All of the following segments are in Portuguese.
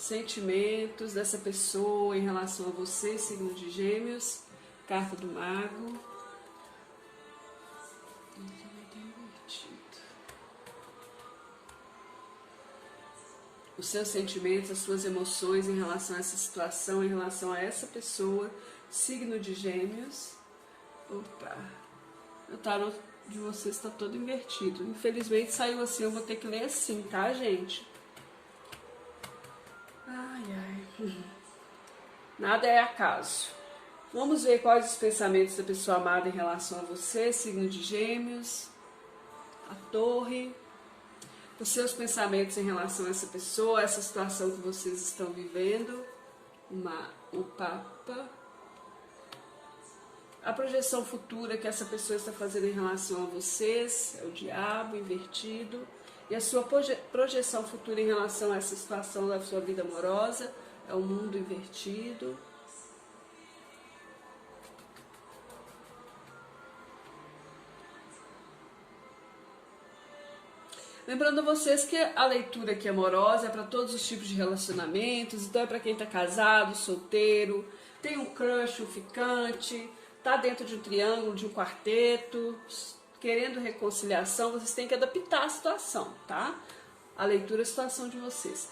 sentimentos dessa pessoa em relação a você, signo de Gêmeos, carta do Mago. Os seus sentimentos, as suas emoções em relação a essa situação, em relação a essa pessoa, signo de Gêmeos. Opa, o tarô de vocês está todo invertido. Infelizmente saiu assim, eu vou ter que ler assim, tá, gente? Ai, ai. Nada é acaso. Vamos ver quais os pensamentos da pessoa amada em relação a você, signo de Gêmeos, a Torre. Os seus pensamentos em relação a essa pessoa, essa situação que vocês estão vivendo, o Papa, a projeção futura que essa pessoa está fazendo em relação a vocês, é o Diabo invertido, e a sua projeção futura em relação a essa situação da sua vida amorosa, é o Mundo invertido. Lembrando a vocês que a leitura aqui amorosa é para todos os tipos de relacionamentos, então é para quem está casado, solteiro, tem um crush, um ficante, está dentro de um triângulo, de um quarteto, querendo reconciliação, vocês têm que adaptar a situação, tá? A leitura é a situação de vocês.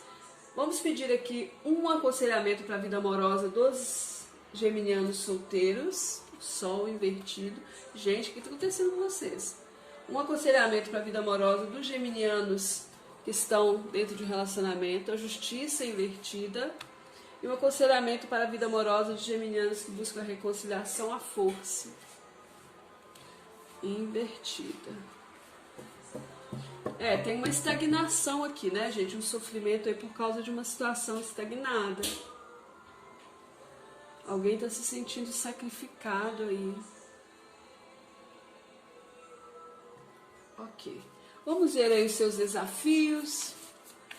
Vamos pedir aqui um aconselhamento para a vida amorosa dos geminianos solteiros, Sol invertido. Gente, o que está acontecendo com vocês? Um aconselhamento para a vida amorosa dos geminianos que estão dentro de um relacionamento, a justiça invertida. E um aconselhamento para a vida amorosa dos geminianos que buscam a reconciliação, a força invertida. Tem uma estagnação aqui, né, gente? Um sofrimento aí por causa de uma situação estagnada. Alguém está se sentindo sacrificado aí. Ok. Vamos ver aí os seus desafios.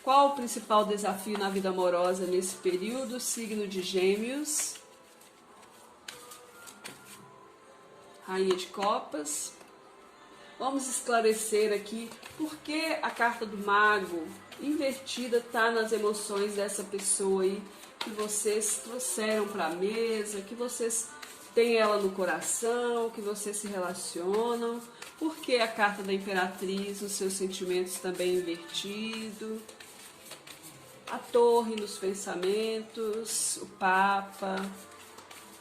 Qual o principal desafio na vida amorosa nesse período? Signo de Gêmeos. Rainha de Copas. Vamos esclarecer aqui por que a carta do Mago invertida está nas emoções dessa pessoa aí que vocês trouxeram para a mesa, que vocês têm ela no coração, que vocês se relacionam. Por que a carta da Imperatriz, os seus sentimentos também invertido? A Torre nos pensamentos, o Papa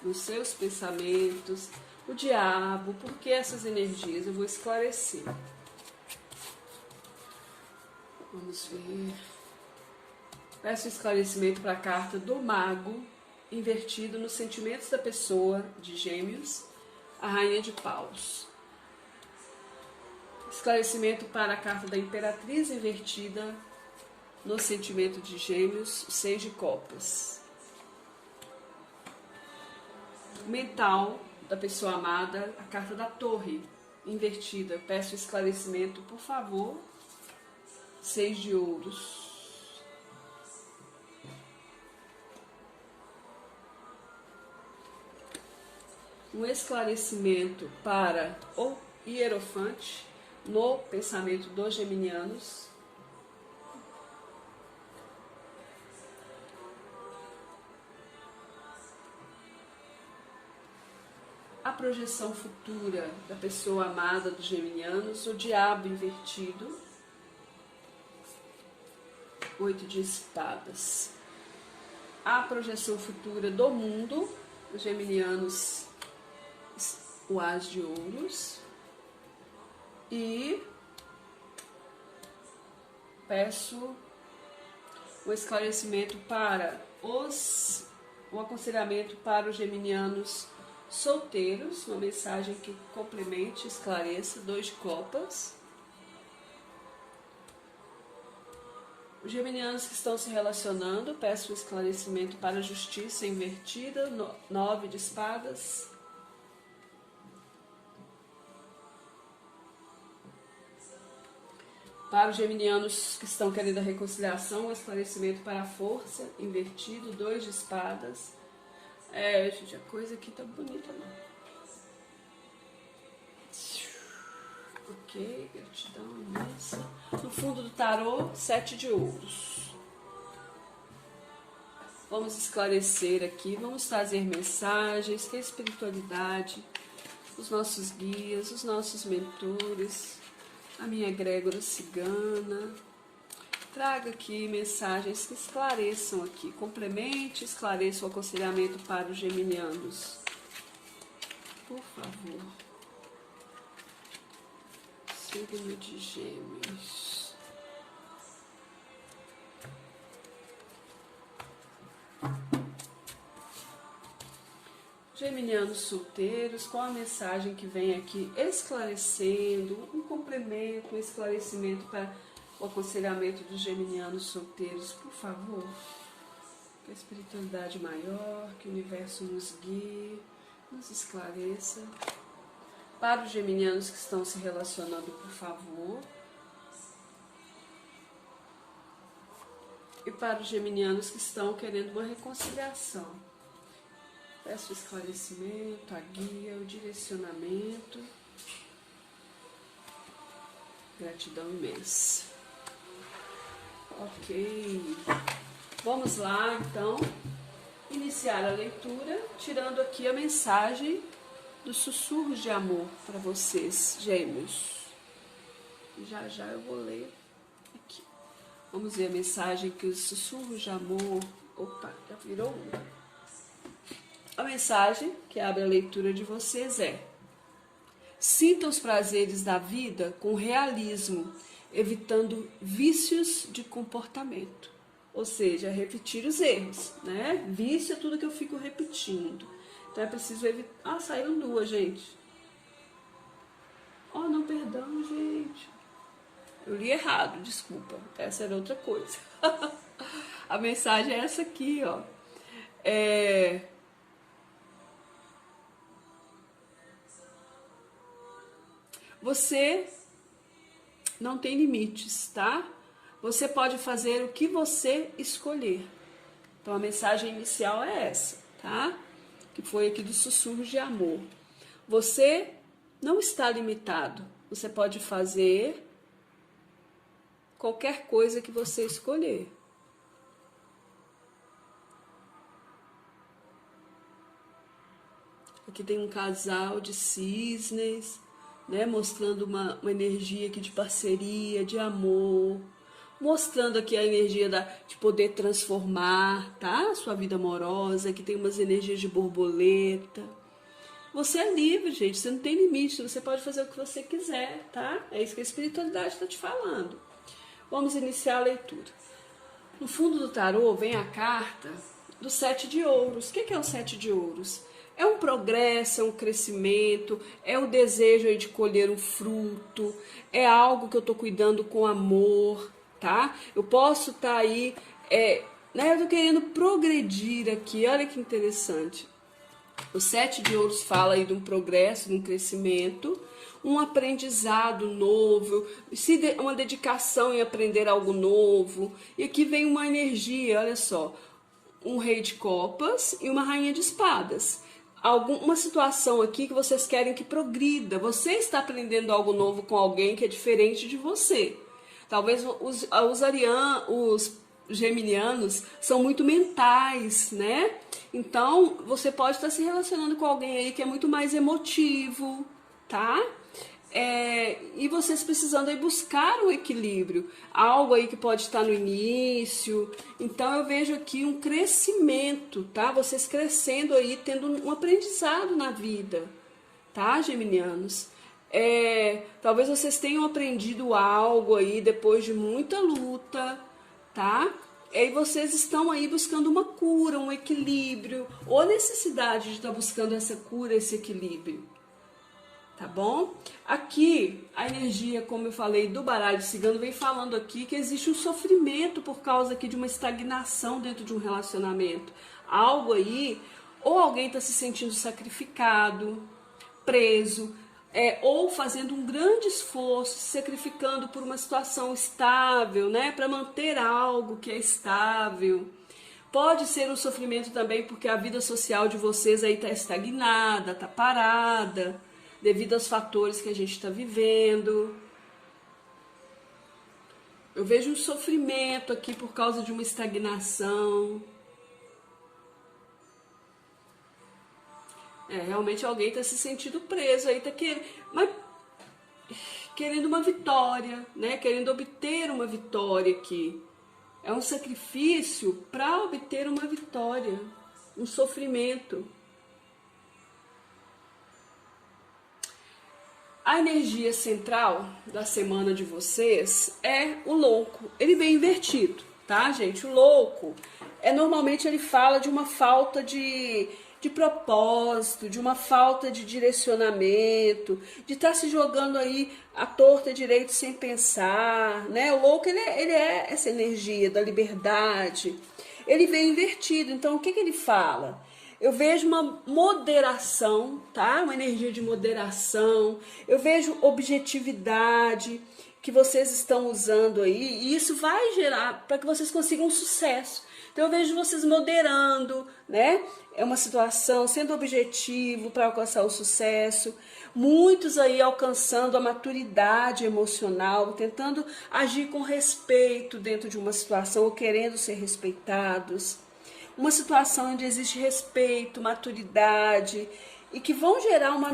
nos seus pensamentos, o Diabo. Por que essas energias? Eu vou esclarecer. Vamos ver. Peço esclarecimento para a carta do Mago, invertido nos sentimentos da pessoa de Gêmeos, a Rainha de Paus. Esclarecimento para a carta da Imperatriz invertida no sentimento de Gêmeos, o 6 de Copas. Mental da pessoa amada, a carta da Torre invertida. Peço esclarecimento, por favor. 6 de Ouros. Um esclarecimento para o Hierofante no pensamento dos geminianos. A projeção futura da pessoa amada dos geminianos, o Diabo invertido. 8 de Espadas. A projeção futura do mundo, os geminianos, o As de Ouros. E peço o esclarecimento para o aconselhamento para os geminianos solteiros, uma mensagem que complemente, esclareça, 2 de Copas. Os geminianos que estão se relacionando, peço o esclarecimento para a justiça invertida, 9 de Espadas. Para os geminianos que estão querendo a reconciliação, o esclarecimento para a força invertido, 2 de Espadas. Gente, a coisa aqui tá bonita, não. Ok, gratidão imensa. No fundo do tarô, 7 de Ouros. Vamos esclarecer aqui, vamos trazer mensagens que a espiritualidade, os nossos guias, os nossos mentores, a minha egrégora cigana, traga aqui mensagens que esclareçam aqui, complemente, esclareça o aconselhamento para os geminianos. Por favor. Signo de Gêmeos. Geminianos solteiros, com a mensagem que vem aqui esclarecendo, um complemento, um esclarecimento para o aconselhamento dos geminianos solteiros, por favor. Que a espiritualidade maior, que o universo nos guie, nos esclareça. Para os geminianos que estão se relacionando, por favor. E para os geminianos que estão querendo uma reconciliação. Peço o esclarecimento, a guia, o direcionamento. Gratidão imensa. Ok. Vamos lá, então, iniciar a leitura, tirando aqui a mensagem dos sussurros de amor para vocês, gêmeos. Já já eu vou ler aqui. Vamos ver a mensagem que os sussurros de amor... Opa, já virou uma. A mensagem que abre a leitura de vocês é: sinta os prazeres da vida com realismo, evitando vícios de comportamento. Ou seja, repetir os erros, né? Vício é tudo que eu fico repetindo. Então é preciso evitar... Ah, saíram duas, gente. Oh, não, perdão, gente. Eu li errado, desculpa. Essa era outra coisa. A mensagem é essa aqui, ó. Você não tem limites, tá? Você pode fazer o que você escolher. Então a mensagem inicial é essa, tá? Que foi aqui dos sussurros de amor. Você não está limitado. Você pode fazer qualquer coisa que você escolher. Aqui tem um casal de cisnes, né, mostrando uma energia aqui de parceria, de amor, mostrando aqui a energia de poder transformar, tá? Sua vida amorosa, que tem umas energias de borboleta. Você é livre, gente, você não tem limite, você pode fazer o que você quiser, tá? É isso que a espiritualidade está te falando. Vamos iniciar a leitura. No fundo do tarô vem a carta do 7 de ouros. O que é o 7 de ouros? É um progresso, é um crescimento, é o desejo aí de colher um fruto, é algo que eu estou cuidando com amor, tá? Eu posso estar aí, né? Eu tô querendo progredir aqui, olha que interessante. O 7 de ouros fala aí de um progresso, de um crescimento, um aprendizado novo, uma dedicação em aprender algo novo. E aqui vem uma energia, olha só, um rei de copas e uma rainha de espadas. Uma situação aqui que vocês querem que progrida. Você está aprendendo algo novo com alguém que é diferente de você. Talvez os geminianos são muito mentais, né? Então, você pode estar se relacionando com alguém aí que é muito mais emotivo, tá? E vocês precisando aí buscar um equilíbrio, algo aí que pode estar no início. Então eu vejo aqui um crescimento, tá? Vocês crescendo aí, tendo um aprendizado na vida, tá, geminianos? Talvez vocês tenham aprendido algo aí depois de muita luta, tá? E vocês estão aí buscando uma cura, um equilíbrio, ou a necessidade de estar buscando essa cura, esse equilíbrio. Tá bom? Aqui, a energia, como eu falei, do baralho cigano vem falando aqui que existe um sofrimento por causa aqui de uma estagnação dentro de um relacionamento. Algo aí, ou alguém está se sentindo sacrificado, preso, ou fazendo um grande esforço, se sacrificando por uma situação estável, né? Para manter algo que é estável. Pode ser um sofrimento também porque a vida social de vocês aí está estagnada, está parada, devido aos fatores que a gente está vivendo. Eu vejo um sofrimento aqui por causa de uma estagnação. Realmente alguém está se sentindo preso aí, mas querendo uma vitória, né? Querendo obter uma vitória aqui. É um sacrifício para obter uma vitória, um sofrimento. A energia central da semana de vocês é o louco. Ele vem invertido, tá, gente? O louco, normalmente ele fala de uma falta de propósito, de uma falta de direcionamento, de estar se jogando aí à torta e direito sem pensar, né? O louco, ele é essa energia da liberdade. Ele vem invertido, então o que ele fala? Eu vejo uma moderação, tá? Uma energia de moderação. Eu vejo objetividade que vocês estão usando aí. E isso vai gerar para que vocês consigam um sucesso. Então eu vejo vocês moderando, né? É uma situação sendo objetivo para alcançar o sucesso. Muitos aí alcançando a maturidade emocional, tentando agir com respeito dentro de uma situação ou querendo ser respeitados. Uma situação onde existe respeito, maturidade e que vão gerar uma...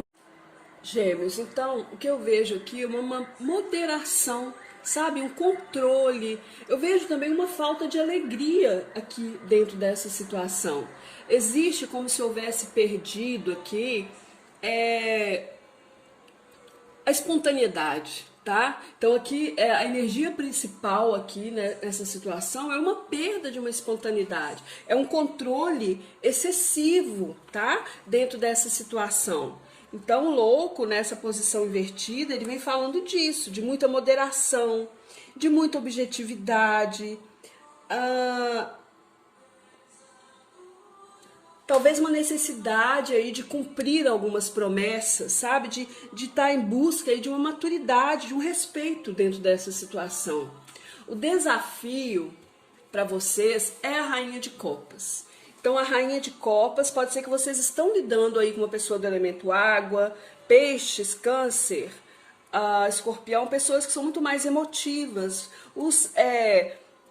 Gêmeos, então, o que eu vejo aqui é uma moderação, sabe? Um controle. Eu vejo também uma falta de alegria aqui dentro dessa situação. Existe como se houvesse perdido aqui a espontaneidade, tá? Então aqui a energia principal aqui, né, nessa situação é uma perda de uma espontaneidade, é um controle excessivo, tá? Dentro dessa situação. Então o louco nessa posição invertida, ele vem falando disso, de muita moderação, de muita objetividade, talvez uma necessidade aí de cumprir algumas promessas, sabe? De estar em busca aí de uma maturidade, de um respeito dentro dessa situação. O desafio para vocês é a Rainha de Copas. Então a Rainha de Copas pode ser que vocês estão lidando aí com uma pessoa do elemento água, peixes, câncer, escorpião, pessoas que são muito mais emotivas. Os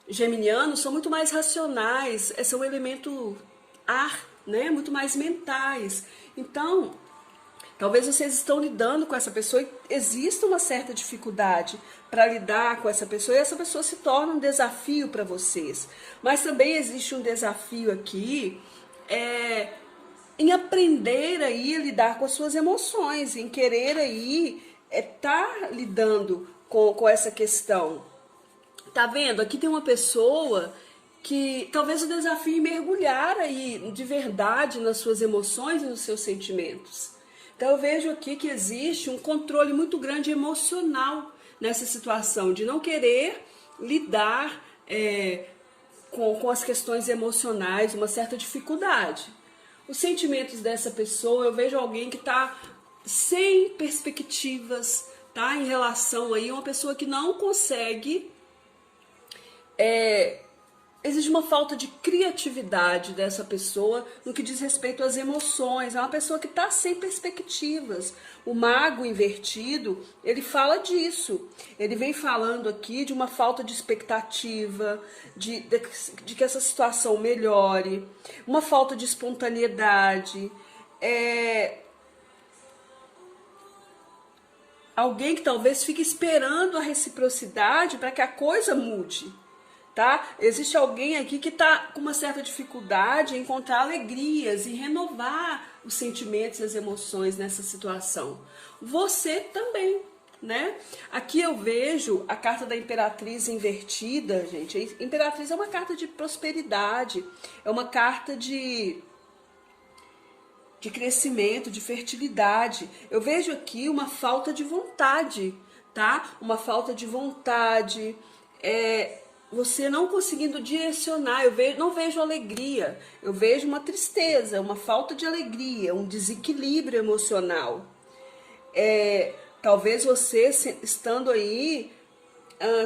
geminianos são muito mais racionais, são o elemento ar, né? Muito mais mentais. Então, talvez vocês estão lidando com essa pessoa e exista uma certa dificuldade para lidar com essa pessoa e essa pessoa se torna um desafio para vocês. Mas também existe um desafio aqui em aprender aí a lidar com as suas emoções, em querer aí estar lidando com essa questão. Tá vendo? Aqui tem uma pessoa que talvez o desafio é mergulhar aí de verdade nas suas emoções e nos seus sentimentos. Então eu vejo aqui que existe um controle muito grande emocional nessa situação, de não querer lidar com as questões emocionais, uma certa dificuldade. Os sentimentos dessa pessoa, eu vejo alguém que está sem perspectivas, tá? Em relação aí a uma pessoa que não consegue... Existe uma falta de criatividade dessa pessoa no que diz respeito às emoções. É uma pessoa que está sem perspectivas. O mago invertido, ele fala disso. Ele vem falando aqui de uma falta de expectativa, de que essa situação melhore, uma falta de espontaneidade. Alguém que talvez fique esperando a reciprocidade para que a coisa mude. Tá? Existe alguém aqui que está com uma certa dificuldade em encontrar alegrias, em renovar os sentimentos e as emoções nessa situação. Você também, né? Aqui eu vejo a carta da Imperatriz invertida, gente. A Imperatriz é uma carta de prosperidade, é uma carta de crescimento, de fertilidade. Eu vejo aqui uma falta de vontade, tá? Uma falta de vontade, você não conseguindo direcionar. Não vejo alegria, eu vejo uma tristeza, uma falta de alegria, um desequilíbrio emocional. Talvez você estando aí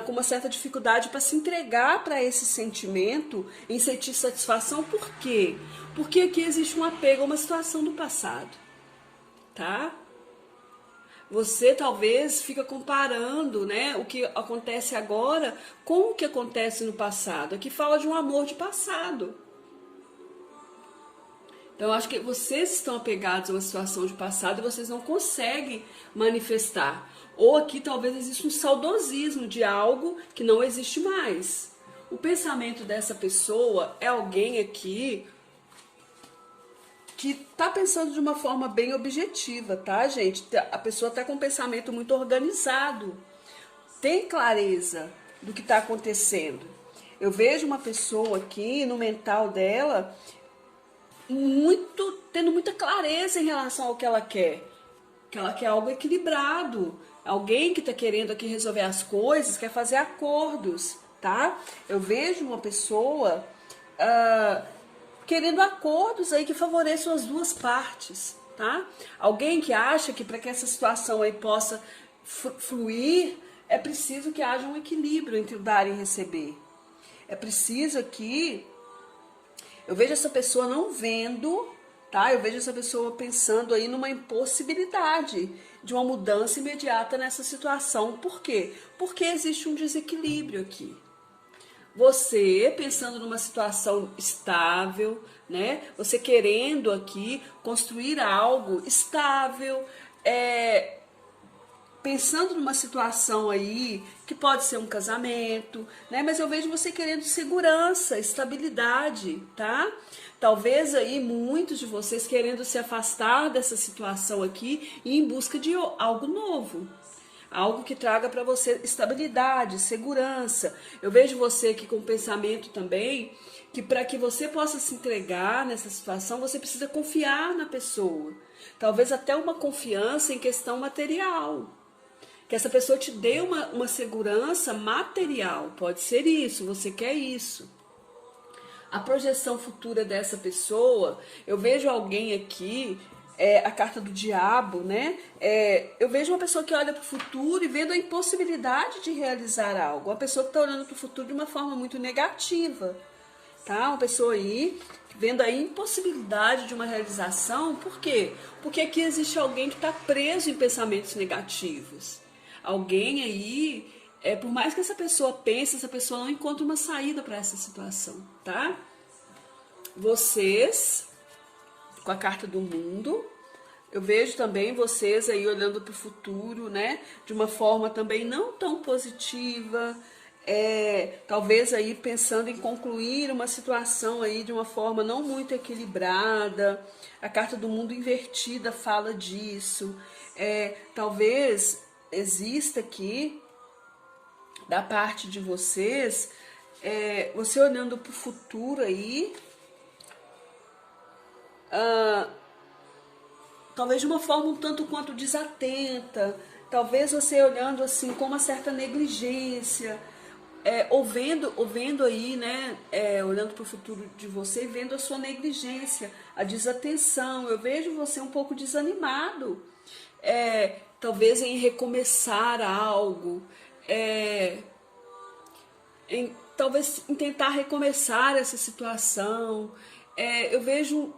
com uma certa dificuldade para se entregar para esse sentimento, em sentir satisfação. Por quê? Porque aqui existe um apego a uma situação do passado, tá? Você talvez fica comparando, né, o que acontece agora com o que acontece no passado. Aqui fala de um amor de passado. Então, eu acho que vocês estão apegados a uma situação de passado e vocês não conseguem manifestar. Ou aqui talvez exista um saudosismo de algo que não existe mais. O pensamento dessa pessoa é alguém aqui que tá pensando de uma forma bem objetiva, tá, gente? A pessoa tá com um pensamento muito organizado. Tem clareza do que está acontecendo. Eu vejo uma pessoa aqui no mental dela tendo muita clareza em relação ao que ela quer. Que ela quer algo equilibrado. Alguém que está querendo aqui resolver as coisas, quer fazer acordos, tá? Eu vejo uma pessoa querendo acordos aí que favoreçam as duas partes, tá? Alguém que acha que para que essa situação aí possa fluir, é preciso que haja um equilíbrio entre o dar e receber. É preciso aqui, eu vejo essa pessoa não vendo, tá? Eu vejo essa pessoa pensando aí numa impossibilidade de uma mudança imediata nessa situação. Por quê? Porque existe um desequilíbrio aqui. Você pensando numa situação estável, né? Você querendo aqui construir algo estável, pensando numa situação aí que pode ser um casamento, né? Mas eu vejo você querendo segurança, estabilidade, tá? Talvez aí muitos de vocês querendo se afastar dessa situação aqui e em busca de algo novo. Algo que traga para você estabilidade, segurança. Eu vejo você aqui com o pensamento também que para que você possa se entregar nessa situação, você precisa confiar na pessoa. Talvez até uma confiança em questão material. Que essa pessoa te dê uma segurança material. Pode ser isso, você quer isso. A projeção futura dessa pessoa, eu vejo alguém aqui, a carta do diabo, né? Eu vejo uma pessoa que olha para o futuro e vendo a impossibilidade de realizar algo. Uma pessoa que está olhando para o futuro de uma forma muito negativa, tá? Uma pessoa aí vendo a impossibilidade de uma realização. Por quê? Porque aqui existe alguém que está preso em pensamentos negativos. Alguém aí, por mais que essa pessoa pense, essa pessoa não encontra uma saída para essa situação, tá? Vocês, com a carta do mundo, eu vejo também vocês aí olhando para o futuro, né? De uma forma também não tão positiva, talvez aí pensando em concluir uma situação aí de uma forma não muito equilibrada. A carta do mundo invertida fala disso. Talvez exista aqui, da parte de vocês, você olhando para o futuro aí, talvez de uma forma um tanto quanto desatenta, talvez você olhando assim com uma certa negligência, ou vendo aí, né, olhando para o futuro de você, vendo a sua negligência, a desatenção. Eu vejo você um pouco desanimado, talvez em recomeçar algo, talvez em tentar recomeçar essa situação. Eu vejo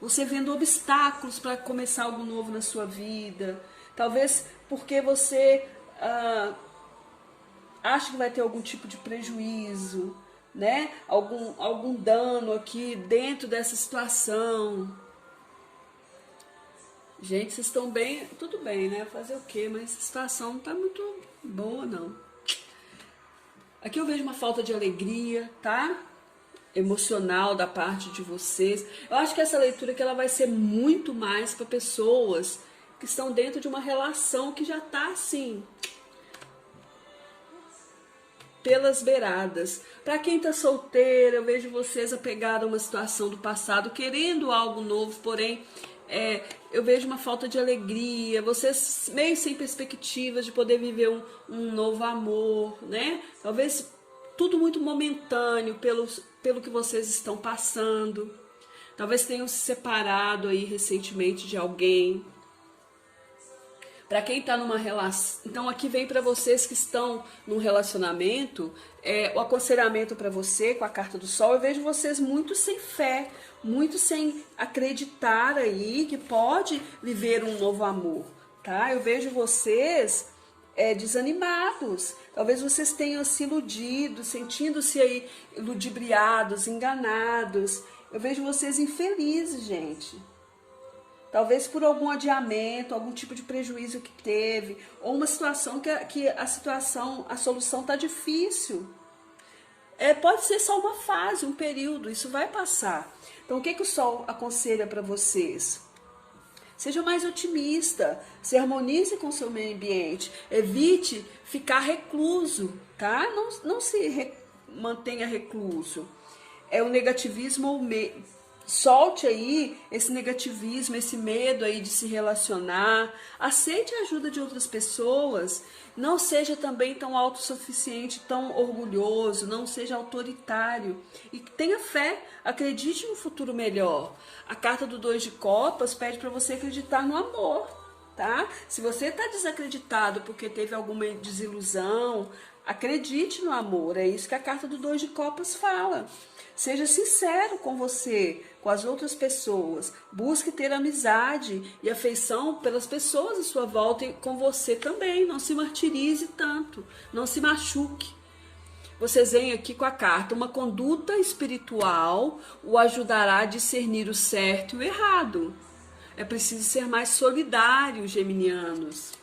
você vendo obstáculos para começar algo novo na sua vida, talvez porque você acha que vai ter algum tipo de prejuízo, né? Algum dano aqui dentro dessa situação. Gente, vocês estão bem, tudo bem, né? Fazer o quê? Mas a situação não tá muito boa, não. Aqui eu vejo uma falta de alegria, tá? Emocional da parte de vocês. Eu acho que essa leitura que ela vai ser muito mais para pessoas que estão dentro de uma relação que já tá assim, pelas beiradas. Para quem tá solteira, eu vejo vocês apegados a uma situação do passado, querendo algo novo, porém eu vejo uma falta de alegria, vocês meio sem perspectivas de poder viver um novo amor, né? Talvez tudo muito momentâneo pelo que vocês estão passando. Talvez tenham se separado aí recentemente de alguém. Para quem está numa relação, então aqui vem para vocês que estão num relacionamento, o aconselhamento para você com a carta do sol. Eu vejo vocês muito sem fé, muito sem acreditar aí que pode viver um novo amor, tá? Eu vejo vocês desanimados. Talvez vocês tenham se iludido, sentindo-se aí ludibriados, enganados. Eu vejo vocês infelizes, gente. Talvez por algum adiamento, algum tipo de prejuízo que teve, ou uma situação que a solução tá difícil. Pode ser só uma fase, um período, isso vai passar. Então, o que o Sol aconselha para vocês? Seja mais otimista, se harmonize com o seu meio ambiente, evite ficar recluso, tá? Não se mantenha recluso. O negativismo, solte aí esse negativismo, esse medo aí de se relacionar, aceite a ajuda de outras pessoas, não seja também tão autossuficiente, tão orgulhoso, não seja autoritário e tenha fé, acredite em um futuro melhor. A carta do 2 de copas pede para você acreditar no amor, tá? Se você está desacreditado porque teve alguma desilusão, acredite no amor, é isso que a carta do 2 de copas fala. Seja sincero com você, com as outras pessoas. Busque ter amizade e afeição pelas pessoas à sua volta e com você também. Não se martirize tanto, não se machuque. Vocês veem aqui com a carta, uma conduta espiritual o ajudará a discernir o certo e o errado. É preciso ser mais solidário, geminianos.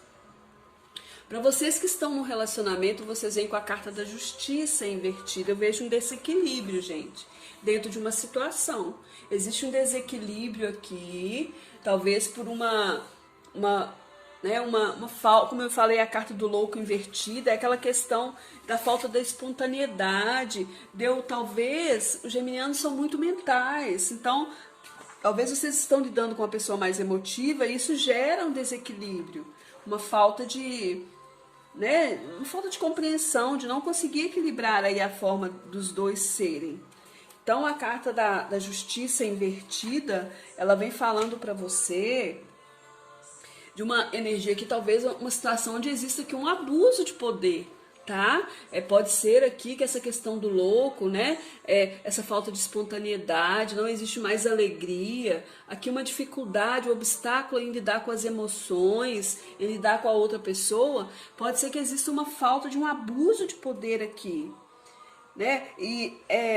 Para vocês que estão no relacionamento, vocês vêm com a carta da justiça invertida. Eu vejo um desequilíbrio, gente, dentro de uma situação. Existe um desequilíbrio aqui, talvez por uma falta, como eu falei, a carta do louco invertida, é aquela questão da falta da espontaneidade. Talvez, os geminianos são muito mentais, então talvez vocês estão lidando com uma pessoa mais emotiva e isso gera um desequilíbrio, uma falta de compreensão, de não conseguir equilibrar aí a forma dos dois serem. Então a carta da justiça invertida, ela vem falando para você de uma energia que talvez uma situação onde exista aqui um abuso de poder, tá? Pode ser aqui que essa questão do louco, essa falta de espontaneidade, não existe mais alegria, aqui uma dificuldade, um obstáculo em lidar com as emoções, em lidar com a outra pessoa, pode ser que exista uma falta de um abuso de poder aqui, e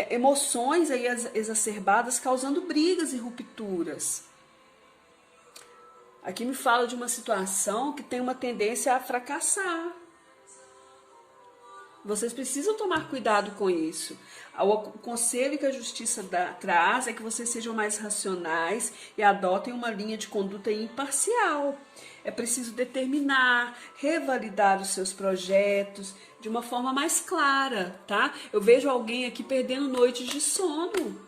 emoções aí exacerbadas causando brigas e rupturas. Aqui me fala de uma situação que tem uma tendência a fracassar. Vocês precisam tomar cuidado com isso. O conselho que a justiça traz é que vocês sejam mais racionais e adotem uma linha de conduta imparcial. É preciso determinar, revalidar os seus projetos de uma forma mais clara, tá? Eu vejo alguém aqui perdendo noites de sono,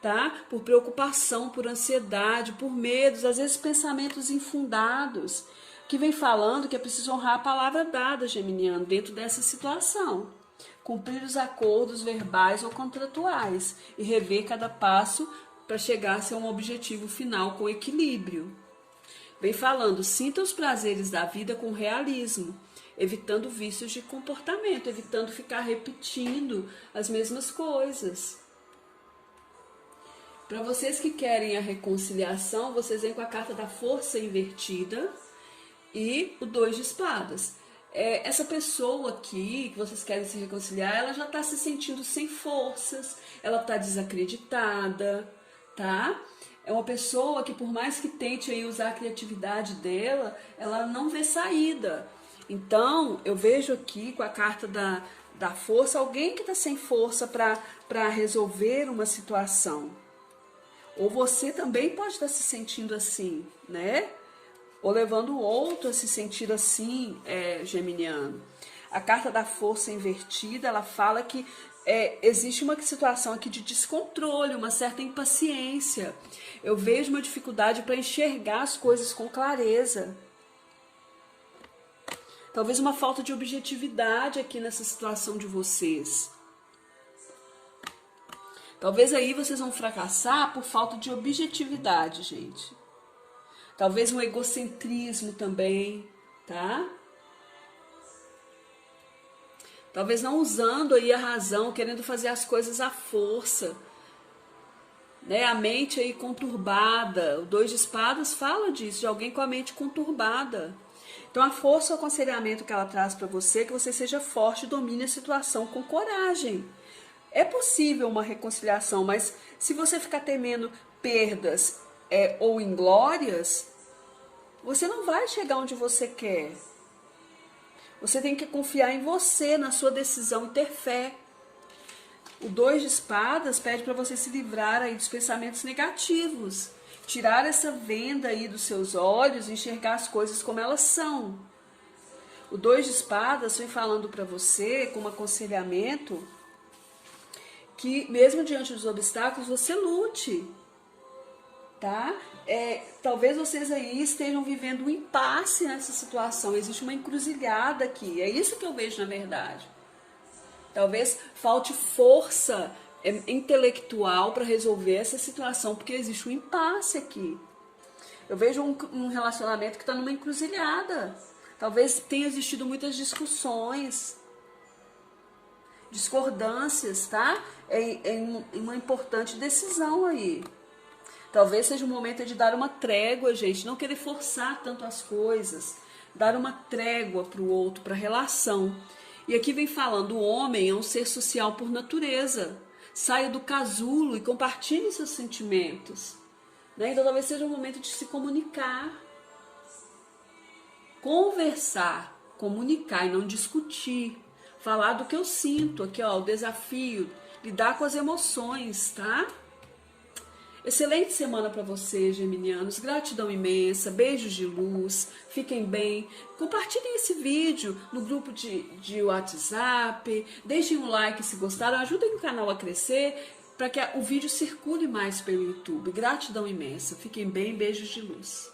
tá? Por preocupação, por ansiedade, por medos, às vezes pensamentos infundados, que vem falando que é preciso honrar a palavra dada, geminiano, dentro dessa situação. Cumprir os acordos verbais ou contratuais e rever cada passo para chegar a um objetivo final com equilíbrio. Vem falando, sinta os prazeres da vida com realismo, evitando vícios de comportamento, evitando ficar repetindo as mesmas coisas. Para vocês que querem a reconciliação, vocês vêm com a carta da força invertida e o 2 de espadas. Essa pessoa aqui que vocês querem se reconciliar, ela já está se sentindo sem forças, ela está desacreditada, tá? É uma pessoa que, por mais que tente aí usar a criatividade dela, ela não vê saída. Então, eu vejo aqui com a carta da força, alguém que está sem força para resolver uma situação. Ou você também pode estar se sentindo assim, ou levando o outro a se sentir assim, geminiano. A carta da força invertida, ela fala que existe uma situação aqui de descontrole, uma certa impaciência. Eu vejo uma dificuldade para enxergar as coisas com clareza. Talvez uma falta de objetividade aqui nessa situação de vocês. Talvez aí vocês vão fracassar por falta de objetividade, gente. Talvez um egocentrismo também, tá? Talvez não usando aí a razão, querendo fazer as coisas à força. A mente aí conturbada. O 2 de espadas fala disso, de alguém com a mente conturbada. Então a força, o aconselhamento que ela traz para você é que você seja forte e domine a situação com coragem. É possível uma reconciliação, mas se você ficar temendo perdas ou inglórias, você não vai chegar onde você quer. Você tem que confiar em você, na sua decisão e ter fé. O 2 de espadas pede para você se livrar aí dos pensamentos negativos. Tirar essa venda aí dos seus olhos e enxergar as coisas como elas são. O 2 de espadas vem falando para você, como aconselhamento, que mesmo diante dos obstáculos, você lute. Tá? Talvez vocês aí estejam vivendo um impasse nessa situação. Existe uma encruzilhada aqui. É isso que eu vejo na verdade. Talvez falte força intelectual para resolver essa situação, porque existe um impasse aqui. Eu vejo um relacionamento que está numa encruzilhada. Talvez tenha existido muitas discussões, discordâncias, tá? Em uma importante decisão aí. Talvez seja o momento de dar uma trégua, gente. Não querer forçar tanto as coisas. Dar uma trégua para o outro, para a relação. E aqui vem falando, o homem é um ser social por natureza. Saia do casulo e compartilhe seus sentimentos. Né? Então talvez seja o momento de se comunicar. Conversar, comunicar e não discutir. Falar do que eu sinto. Aqui, ó, o desafio. Lidar com as emoções, tá? Excelente semana para vocês, geminianos. Gratidão imensa, beijos de luz, fiquem bem. Compartilhem esse vídeo no grupo de WhatsApp, deixem um like se gostaram, ajudem o canal a crescer para que o vídeo circule mais pelo YouTube. Gratidão imensa, fiquem bem, beijos de luz.